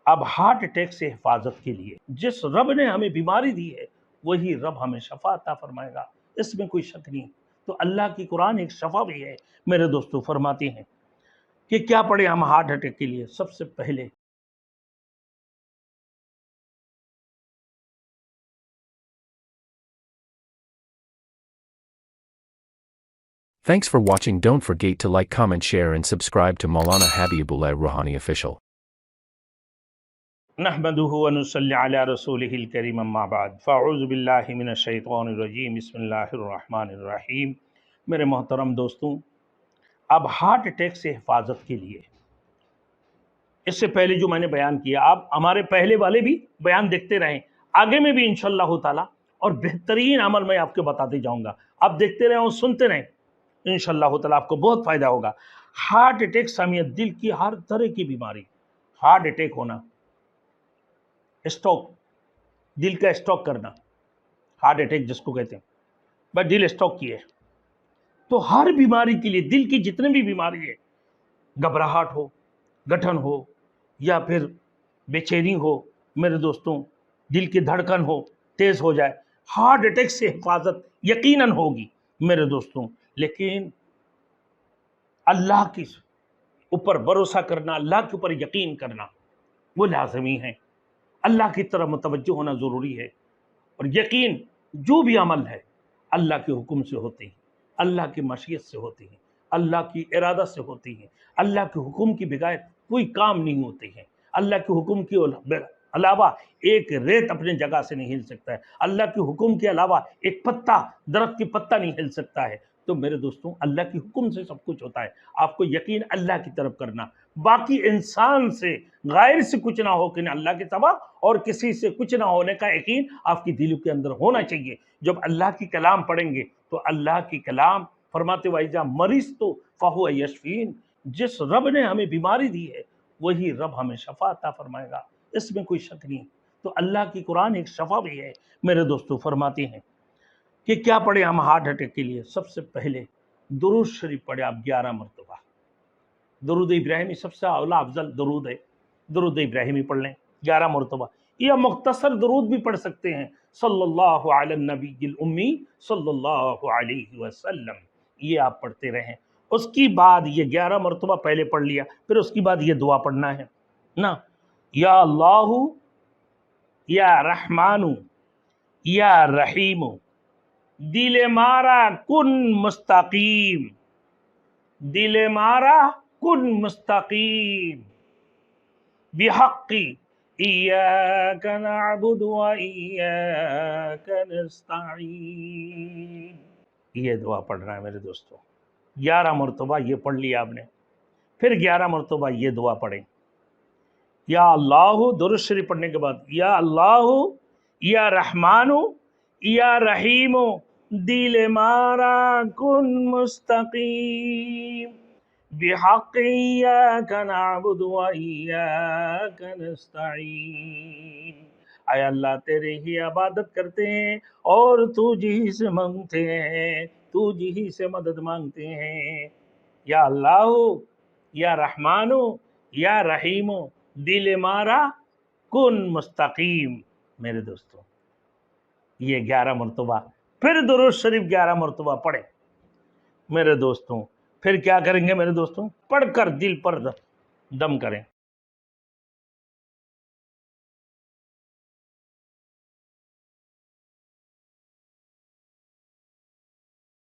اب heart attack سے حفاظت کے لیے جس رب نے ہمیں بیماری دی ہے وہی رب ہمیں شفا عطا فرمائے گا، اس میں کوئی شک نہیں۔ تو اللہ کی قرآن ایک شفا بھی ہے۔ میرے دوستو فرماتے ہیں کہ کیا پڑھیں ہم ہارٹ اٹیک کے لیے؟ سب سے پہلے Thanks for watching. Don't forget to like, comment, share and subscribe to Maulana Habibullah Rouhani Official. نحمده ونصلي على رسوله الكريم اما بعد فاعوذ باللہ من الشیطان الرجیم بسم اللہ الرحمن الرحیم۔ میرے محترم دوستوں، اب ہارٹ اٹیک سے حفاظت کے لیے اس سے پہلے جو میں نے بیان کیا، آپ ہمارے پہلے والے بھی بیان دیکھتے رہیں، آگے میں بھی انشاءاللہ تعالی اور بہترین عمل میں آپ کو بتاتے جاؤں گا۔ آپ دیکھتے رہیں اور سنتے رہیں، انشاءاللہ تعالی آپ کو بہت فائدہ ہوگا۔ ہارٹ اٹیک سمیت دل کی ہر طرح کی بیماری، ہارٹ اٹیک ہونا، اسٹروک، دل کا اسٹروک کرنا، ہارٹ اٹیک جس کو کہتے ہیں، بس دل اسٹروک کی ہے، تو ہر بیماری کے لیے دل کی جتنے بھی بیماری ہے، گھبراہٹ ہو، گٹھن ہو یا پھر بے چینی ہو، میرے دوستوں دل کی دھڑکن ہو، تیز ہو جائے، ہارٹ اٹیک سے حفاظت یقیناً ہوگی میرے دوستوں۔ لیکن اللہ کے اوپر بھروسہ کرنا، اللہ کے اوپر یقین کرنا وہ لازمی ہے، اللہ کی طرف متوجہ ہونا ضروری ہے، اور یقین جو بھی عمل ہے اللہ کے حکم سے ہوتے ہیں، اللہ کی مشیت سے ہوتے ہیں، اللہ کی ارادہ سے ہوتے ہیں، اللہ کے حکم کی بغیر کوئی کام نہیں ہوتے ہیں، اللہ کے حکم کے علاوہ ایک ریت اپنے جگہ سے نہیں ہل سکتا ہے، اللہ کے حکم کے علاوہ ایک پتا درخت کی پتا نہیں ہل سکتا ہے۔ تو میرے دوستوں اللہ کے حکم سے سب کچھ ہوتا ہے، آپ کو یقین اللہ کی طرف کرنا، باقی انسان سے غیر سے کچھ نہ ہو کہ اللہ کے سوا اور کسی سے کچھ نہ ہونے کا یقین آپ کی دلوں کے اندر ہونا چاہیے۔ جب اللہ کی کلام پڑھیں گے تو اللہ کی کلام فرماتے وَإِذَا مَرِضْتُ فَهُوَ يَشْفِينِ، جس رب نے ہمیں بیماری دی ہے وہی رب ہمیں شفا عطا فرمائے گا، اس میں کوئی شک نہیں۔ تو اللہ کی قرآن ایک شفا بھی ہے۔ میرے دوستو فرماتے ہیں کہ کیا پڑھیں ہم ہارٹ اٹیک کے لیے؟ سب سے پہلے درود شریف پڑھیں آپ 11 مرتبہ۔ درود ابراہیمی سب سے اعلیٰ افضل درود ہے، درود ابراہیمی پڑھ لیں 11 مرتبہ، یا مختصر درود بھی پڑھ سکتے ہیں، صلی اللہ علی النبی الامی صلی اللہ علیہ وسلم، یہ آپ پڑھتے رہیں۔ اس کی بعد یہ 11 مرتبہ پہلے پڑھ لیا، پھر اس کی بعد یہ دعا پڑھنا ہے نا، یا اللہ یا رحمان یا رحیم دل مارا کن مستقیم، دل مارا کن مستقیم بحق ایاک نعبد و ایاک نستعین۔ یہ دعا پڑھنا ہے میرے دوستو، 11 مرتبہ یہ پڑھ لیا آپ نے، پھر 11 مرتبہ یہ دعا پڑھیں، یا اللہ، درود شریف پڑھنے کے بعد یا اللہ یا رحمان یا رحیم دل مارا کن مستقیم بحق ایاک نعبد و ایاک نستعین۔ اے اللہ تیرے ہی عبادت کرتے ہیں اور تو جی سے مانگتے ہیں، تو جی سے مدد مانگتے ہیں، یا اللہ یا رحمان یا رحیم دل مارا کن مستقیم۔ میرے دوستو یہ 11 مرتبہ، پھر درود شریف 11 مرتبہ پڑھیں میرے دوستوں۔ پھر کیا کریں گے میرے دوستوں؟ پڑھ کر دل پر دم کریں،